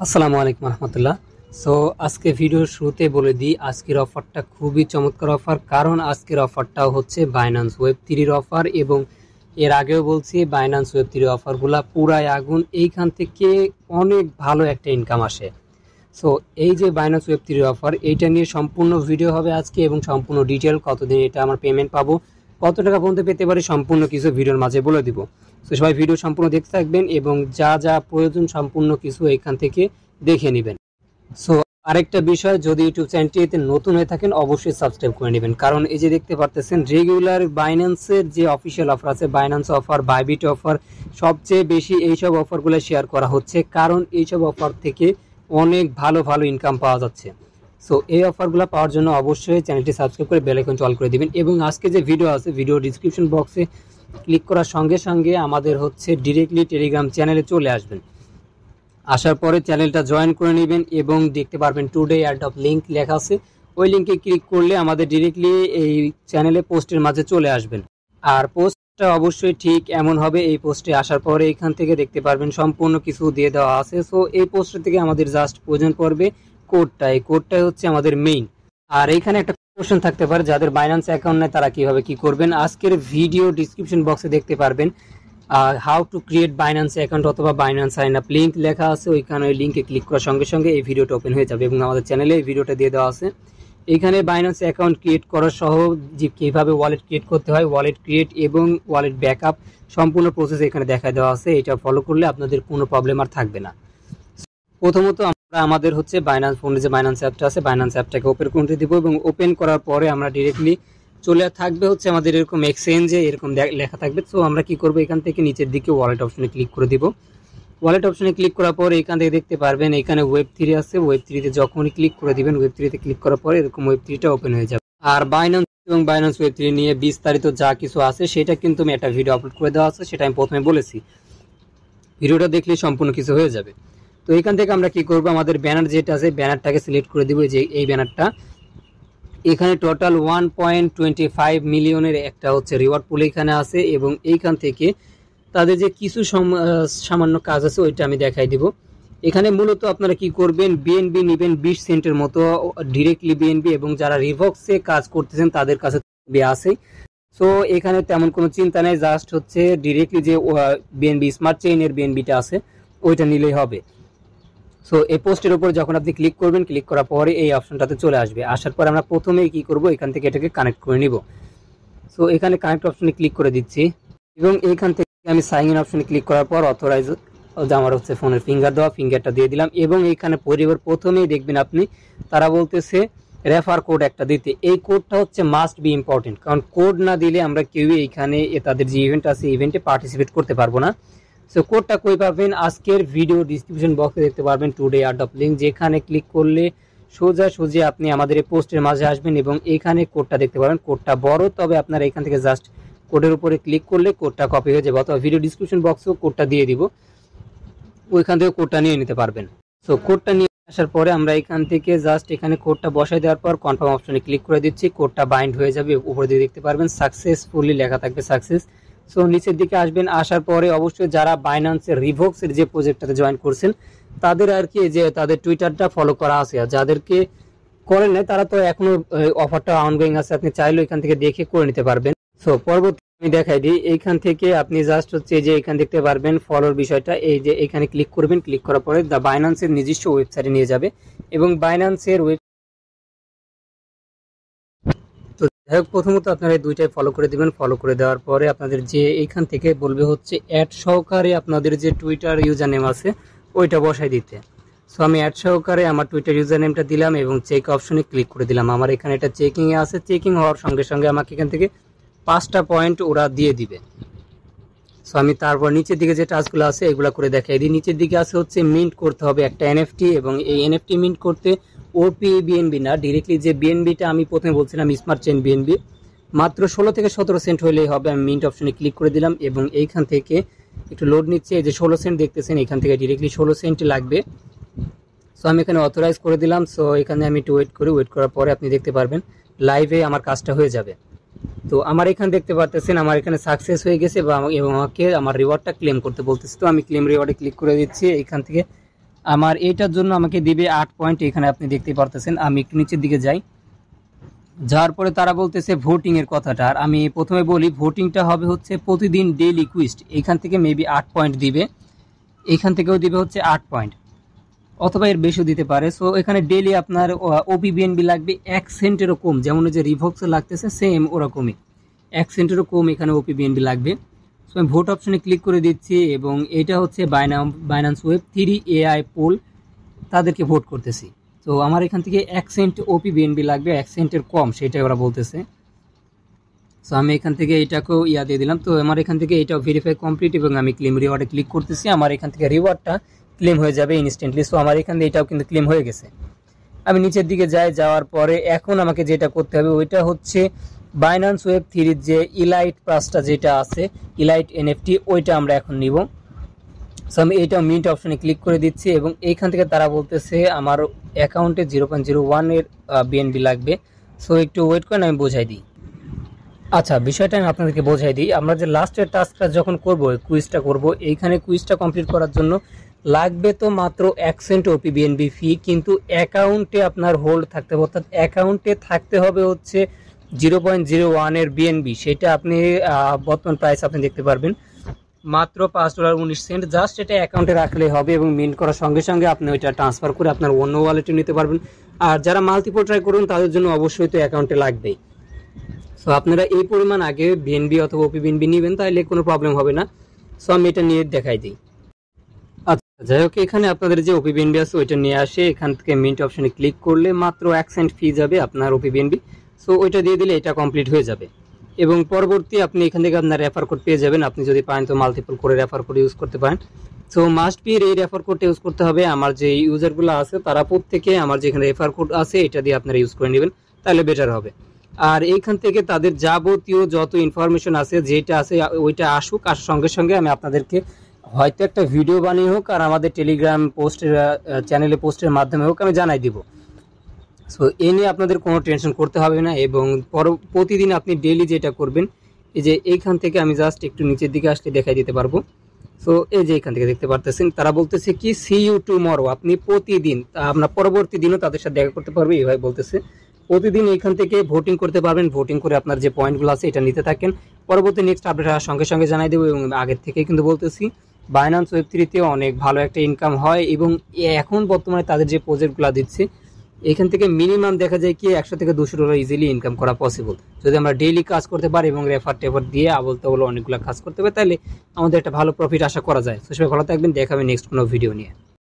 আসসালামু আলাইকুম রহমতুল্লাহ। সো আজকে ভিডিওর শুরুতে বলে দিই আজকের অফারটা খুবই চমৎকার অফার, কারণ আজকের অফারটা হচ্ছে বাইন্যান্স ওয়েব 3 অফার। এবং এর আগেও বলছি বাইন্যান্স ওয়েব 3 অফারগুলা পুরাই আগুন, এইখান থেকে অনেক ভালো একটা ইনকাম আসে। সো এই যে বাইন্যান্স ওয়েব 3 অফার, এইটা নিয়ে সম্পূর্ণ ভিডিও হবে আজকে এবং সম্পূর্ণ ডিটেল, কতদিন এটা আমার পেমেন্ট পাবো, কত টাকা পর্যন্ত পেতে পারি, সম্পূর্ণ কিছু ভিডিওর মাঝে বলে দিব। তো সবাই ভিডিও সম্পূর্ণ দেখতে থাকবেন এবং যা যা প্রয়োজন সম্পূর্ণ কিছু এখান থেকে দেখে নেবেন। সো আরেকটা বিষয়, যদি ইউটিউব চ্যানেলটিতে নতুন হয়ে থাকেন অবশ্যই সাবস্ক্রাইব করে নেবেন, কারণ এই যে দেখতে পারতেছেন রেগুলার বাইন্যান্সের যে অফিসিয়াল অফার আছে, বাইন্যান্স অফার, বাইবিট অফার, সবচেয়ে বেশি এইসব অফারগুলো শেয়ার করা হচ্ছে, কারণ এইসব অফার থেকে অনেক ভালো ভালো ইনকাম পাওয়া যাচ্ছে। সো এই অফারগুলো পাওয়ার জন্য অবশ্যই চ্যানেলটি সাবস্ক্রাইব করে বেল আইকনটি অল করে দিবেন। এবং আজকে যে ভিডিও আছে, ভিডিও ডিসক্রিপশন বক্সে ক্লিক করার সঙ্গে সঙ্গে আমাদের হচ্ছে ডিরেক্টলি টেলিগ্রাম চ্যানেলে চলে আসবেন। আসার পরে চ্যানেলটা জয়েন করে নেবেন এবং দেখতে পারবেন টুডে এয়ারড্রপ লিঙ্ক লেখা আছে, ওই লিঙ্কে ক্লিক করলে আমাদের ডিরেক্টলি এই চ্যানেলে পোস্টের মাঝে চলে আসবেন। আর পোস্টটা অবশ্যই ঠিক এমন হবে, এই পোস্টে আসার পরে এখান থেকে দেখতে পারবেন সম্পূর্ণ কিছু দিয়ে দেওয়া আছে। সো এই পোস্টার থেকে আমাদের জাস্ট প্রয়োজন পড়বে কোডটা, এই কোডটাই হচ্ছে আমাদের মেইন। আর এইখানে একটা কোশ্চেন থাকতে পারে, যাদের বাইন্যান্স অ্যাকাউন্ট নেই তারা কিভাবে কি করবেন, আজকের ভিডিও ডিসক্রিপশন বক্সে দেখতে পারবেন how to create Binance account অথবা বাইন্যান্স সাইন আপ লিঙ্ক লেখা আছে, ওইখানে ওই লিঙ্কে ক্লিক করার সঙ্গে সঙ্গে এই ভিডিওটা ওপেন হয়ে যাবে এবং আমাদের চ্যানেলে এই ভিডিওটা দিয়ে দেওয়া আছে। এইখানে বাইন্যান্স অ্যাকাউন্ট ক্রিয়েট করার সহ যে কীভাবে ওয়ালেট ক্রিয়েট করতে হয়, ওয়ালেট ক্রিয়েট এবং ওয়ালেট ব্যাকআপ সম্পূর্ণ প্রসেস এখানে দেখা দেওয়া আছে। এটা ফলো করলে আপনাদের কোনো প্রবলেম আর থাকবে না। প্রথমত আমরা আমাদের হচ্ছে বাইন্যান্স ফোনে যে বাইন্যান্স অ্যাপটা আছে, বাইন্যান্স অ্যাপটাকে ওপেন করে দিব এবং ওপেন করার পরে আমরা ডিরেক্টলি চলে থাকবে হচ্ছে আমাদের এরকম এক্সচেঞ্জে এরকম লেখা থাকবে। তো আমরা কি করব, এখান থেকে নিচের দিকে ওয়ালেট অপশনে ক্লিক করে দিব। ওয়ালেট অপশনে ক্লিক করার পরে এখান থেকে দেখতে পারবেন এখানে ওয়েব 3 আছে, ওয়েব 3তে যখনই ক্লিক করে দিবেন, ওয়েব 3তে ক্লিক করার পরে এরকম ওয়েব 3টা ওপেন হয়ে যাবে। আর বাইন্যান্স এবং বাইন্যান্স ওয়েব 3 নিয়ে বিস্তারিত যা কিছু আছে সেটা কিন্তু আমি একটা ভিডিও আপলোড করে দেওয়া আছে, সেটা আমি প্রথমে বলেছি, ভিডিওটা দেখলে সম্পূর্ণ কিছু হয়ে যাবে। তো এখান থেকে আমরা কি করব, আমাদের ব্যানার যেটা আছে ব্যানারটাকে সিলেক্ট করে দিব, যে এই ব্যানারটা। এখানে টোটাল 1.25 মিলিয়নের একটা হচ্ছে রিওয়ার্ড পুল এখানে আছে এবং এইখান থেকে তাদের যে কিছু সামান্য কাজ আছে ওইটা আমি দেখাই দিব। এখানে মূলত আপনারা কি করবেন, বিএনবি নেবেন 20 সেন্টের মতো ডিরেক্টলি বিএনবি, এবং যারা রিভক্সে কাজ করতেছেন তাদের কাছে আছে। সো এখানে তেমন কোনো চিন্তা নেই, জাস্ট হচ্ছে ডিরেক্টলি যে বিএনবি স্মার্ট চেইনের বিএনবিটা আছে ওইটা নিলেই হবে। সো এই পোস্টের উপর যখন আপনি ক্লিক করবেন, ক্লিক করার পরে এই অপশনটাতে চলে আসবে। আসার পর আমরা প্রথমেই কি করব, এখান থেকে এটাকে কানেক্ট করে নিব। সো এখানে কানেক্ট অপশনে ক্লিক করে দিচ্ছি এবং এইখান থেকে আমি সাইন ইন অপশনে ক্লিক করার পর অথরাইজ, আমার হচ্ছে ফোনের ফিঙ্গার দেওয়া, ফিঙ্গারটা দিয়ে দিলাম। এবং এইখানে প্রথমেই দেখবেন আপনি তারা বলতেছে রেফার কোড একটা দিতে। এই কোডটা হচ্ছে মাস্ট বি ইম্পর্টেন্ট, কারণ কোড না দিলে আমরা কেউই এইখানে তাদের যে ইভেন্ট আছে ইভেন্টে পার্টিসিপেট করতে পারবো না। সো কোডটা কই পাবেন, আজকের ভিডিও ডিসক্রিপশন বক্সে দেখতে পারবেন টুডে এয়ারড্রপ লিঙ্ক, যেখানে ক্লিক করলে সোজা আপনি আমাদের এই পোস্টের মাঝে আসবেন এবং এইখানে কোডটা দেখতে পাবেন। কোডটা বড়, তবে আপনারা এখান থেকে জাস্ট কোডের উপরে ক্লিক করলে কোডটা কপি হয়ে যাবে, অথবা ভিডিও ডিসক্রিপশন বক্সেও কোডটা দিয়ে দিব, ওইখান থেকে কোডটা নিয়ে নিতে পারবেন। সো কোডটা নিয়ে আসার পরে আমরা এখান থেকে জাস্ট এখানে কোডটা বসাই দেওয়ার পর কনফার্ম অপশনে ক্লিক করে দিচ্ছি, কোডটা বাইন্ড হয়ে যাবে। উপরে দিয়ে দেখতে পারবেন সাকসেসফুলি লেখা থাকবে, সাকসেস। সো নিচের দিকে আসবেন, আসার পরে অবশ্যই যারা বাইন্যান্সের রিভক্সের যে প্রজেক্টটাতে জয়েন করছেন তাদের আর কি যে তাদের টুইটারটা ফলো করা আছে, আর যাদেরকে করেন নাই তারা তো এখনো অফারটা অনগোয়িং আছে, আপনি চাইলেও এখান থেকে দেখে করে নিতে পারবেন। সো পরবর্তী আমি দেখাই দিই, এইখান থেকে আপনি জাস্ট হচ্ছে যে এখানে দেখতে পারবেন ফলোর বিষয়টা, এই যে এখানে ক্লিক করবেন, ক্লিক করার পরে দ্য বাইন্যান্সের নিজস্ব ওয়েবসাইটে নিয়ে যাবে এবং বাইন্যান্সের তো যাই হোক, প্রথমত আপনারা এই দুইটাই ফলো করে দিবেন। ফলো করে দেওয়ার পরে আপনাদের যে এইখান থেকে বলবে হচ্ছে অ্যাড সহকারে আপনাদের যে টুইটার ইউজার নেম আছে ওইটা বসাই দিতে। সো আমি অ্যাড সহকারে আমার টুইটার ইউজার নেমটা দিলাম এবং চেক অপশনে ক্লিক করে দিলাম। আমার এখানে এটা চেকিংয়ে আছে, চেকিং হওয়ার সঙ্গে সঙ্গে আমাকে এখান থেকে 5টা পয়েন্ট ওরা দিয়ে দিবে। সো আমি তারপর নিচের দিকে যে টাস্কগুলো আছে এগুলো করে দেখাই দিই। নিচের দিকে আছে হচ্ছে মিন্ট করতে হবে একটা এনএফটি, এবং এই এনএফটি মিন্ট করতে ওপি বিএনবি না, ডিরেক্টলি যে বিএনবিটা আমি প্রথমে বলছিলাম স্মার্ট চেইন বিএনবি, মাত্র 16 থেকে 17 সেন্ট হলেই হবে। আমি মিন্ট অপশনে ক্লিক করে দিলাম এবং এইখান থেকে একটু লোড নিচ্ছে, এই যে 16 সেন্ট দেখতেছেন এখান থেকে ডিরেক্টলি 16 সেন্ট লাগবে। সো আমি এখানে অথরাইজ করে দিলাম। সো এখানে আমি একটু ওয়েট করি, ওয়েট করার পরে আপনি দেখতে পারবেন লাইভে আমার কাজটা হয়ে যাবে। তো আমার এখানে দেখতে পাচ্ছেন আমার এখানে সাকসেস হয়ে গেছে এবং আমাকে আমার রিওয়ার্ডটা ক্লেম করতে বলতেছে। তো আমি ক্লেম রিওয়ার্ডে ক্লিক করে দিচ্ছি, এইখান থেকে আমার এইটার জন্য আমাকে দিবে 8 পয়েন্ট, এখানে আপনি দেখতে পারতেছেন। আমি একটু নিচের দিকে যাই, যাওয়ার পরে তারা বলতেছে ভোটিং এর কথাটা। আর আমি প্রথমে বলি ভোটিংটা হবে হচ্ছে প্রতিদিন ডেইলি কুইস্ট, এখান থেকে মেবি 8 পয়েন্ট দিবে, এখান থেকেও দিবে হচ্ছে 8 পয়েন্ট, অথবা এর বেশিও দিতে পারে। সো এখানে ডেইলি আপনার ওপিবিএনবি লাগবে 1 সেন্টেরও কম, যেমন যে রিভক্সে লাগতেছে সেম ওরকমই 1 সেন্টেরও কম এখানে ওপিবিএনবি লাগবে। সো আমি ভোট অপশনে ক্লিক করে দিচ্ছি এবং এটা হচ্ছে বাইন্যান্স ওয়েব 3 এআই পোল, তাদেরকে ভোট করতেছি। তো আমার এখান থেকে 1 সেন্ট ওপিবিএনবি লাগবে, 1 সেন্টের কম সেটাই ওরা বলতেছে। সো আমি এখান থেকে এটাকেও দিয়ে দিলাম। তো আমার এখান থেকে এটাও ভেরিফাই কমপ্লিট এবং আমি ক্লেম রিওয়ার্ডে ক্লিক করতেছি। আমার এখান থেকে রিওয়ার্ডটা ক্লেম হয়ে যাবে ইনস্ট্যান্টলি। সো আমার এখান থেকে এটাও কিন্তু ক্লেম হয়ে গেছে। আমি নিচের দিকে যাওয়ার পরে এখন আমাকে যেটা করতে হবে ওইটা হচ্ছে বাইন্যান্স ওয়েব 3 যে ইলাইট প্লাসটা যেটা আছে, ইলাইট এনএফটি, ওইটা আমরা এখন নিব। সো আমি এইটা মিন্ট অপশনে ক্লিক করে দিচ্ছি এবং এইখান থেকে তারা বলতেছে আমার অ্যাকাউন্টে 0.01 এর বিএনবি লাগবে। সো একটু ওয়েট করেন, আমি বোঝাই দিই। আচ্ছা, বিষয়টা আমি আপনাদেরকে বোঝাই দিই। আমরা যে লাস্টের টাস্কটা যখন করব, কুইজটা করব, এইখানে কুইজটা কমপ্লিট করার জন্য লাগবে তো মাত্র 1 সেন্ট ওপিবিএনবি ফি, কিন্তু অ্যাকাউন্টে আপনার হোল্ড থাকতে হবে, অর্থাৎ অ্যাকাউন্টে থাকতে হবে হচ্ছে 0.01 এর বিএনবি। সেটা আপনি বর্তমান প্রাইস আপনি দেখতে পারবেন মাত্র $5.19। জাস্ট এটা অ্যাকাউন্টে রাখলে হবে এবং মিন্ট করার সঙ্গে সঙ্গে আপনি ওইটা ট্রান্সফার করে আপনার অন্য ওয়ালেটে নিতে পারবেন। আর যারা মাল্টিপল ট্রাই করুন তাদের জন্য অবশ্যই তো অ্যাকাউন্টে লাগবেই। সো আপনারা এই পরিমাণ আগে বিএনবি অথবা ওপিবিএনবি নেবেন, তাহলে কোনো প্রবলেম হবে না। সো আমি এটা নিয়ে দেখাই দিই। আচ্ছা, যাই হোক, এখানে আপনাদের যে ওপিবিএনবি আছে ওইটা নিয়ে আসে, এখান থেকে মিন্ট অপশনে ক্লিক করলে মাত্র 1 সেন্ট ফি যাবে আপনার ওপিবিএনবি। সো ওইটা দিয়ে দিলে এটা কমপ্লিট হয়ে যাবে এবং পরবর্তী আপনি এখান থেকে আপনার রেফার কোড পেয়ে যাবেন। আপনি যদি পারেন তো মাল্টিপল করে রেফার কোড ইউজ করতে পারেন। সো মাস্ট বি এই রেফার কোডটা ইউজ করতে হবে। আমার যে ইউজারগুলো আছে তারা প্রত্যেকে আমার যেখানে রেফার কোড আছে এটা দিয়ে আপনারা ইউজ করে নেবেন, তাহলে বেটার হবে। আর এইখান থেকে তাদের যাবতীয় যত ইনফরমেশন আছে যেটা আছে ওইটা আসুক, আসার সঙ্গে সঙ্গে আমি আপনাদেরকে হয়তো একটা ভিডিও বানিয়ে হোক আর আমাদের টেলিগ্রাম পোস্টের চ্যানেলে পোস্টের মাধ্যমে হোক আমি জানাই দিব। সো এ নিয়ে আপনাদের কোনো টেনশন করতে হবে না। এবং প্রতিদিন আপনি ডেইলি যেটা করবেন, এই যে এইখান থেকে আমি জাস্ট একটু নিচের দিকে আসলে দেখাই দিতে পারবো। সো এই যে এখান থেকে দেখতে পারতেছেন তারা বলতেছে কি সি ইউ টুমরো, আপনি প্রতিদিন আমরা পরবর্তী দিনও তাদের সাথে দেখা করতে পারবে, এইভাবে বলতেছে। প্রতিদিন এখান থেকে ভোটিং করতে পারবেন, ভোটিং করে আপনার যে পয়েন্টগুলো আছে এটা নিতে থাকেন। পরবর্তী নেক্সট আপডেট আসার সঙ্গে সঙ্গে জানাই দেবো। এবং আগের থেকে কিন্তু বলতেছি বাইন্যান্স ওয়েব 3 অনেক ভালো একটা ইনকাম হয় এবং এখন বর্তমানে তাদের যে প্রজেক্টগুলো দিচ্ছে এখান থেকে মিনিমাম দেখা যায় কি $100 থেকে $200 ইজিলি ইনকাম করা পসিবল, যদি আমরা ডেইলি কাজ করতে পারি এবং রেফার টেফার দিয়ে আবল তাবল অনেকগুলো কাজ করতে পারি, তাহলে আমাদের একটা ভালো প্রফিট আশা করা যায়। তো সবাই ভালো থাকবেন, দেখাবে নেক্সট কোনো ভিডিও নিয়ে।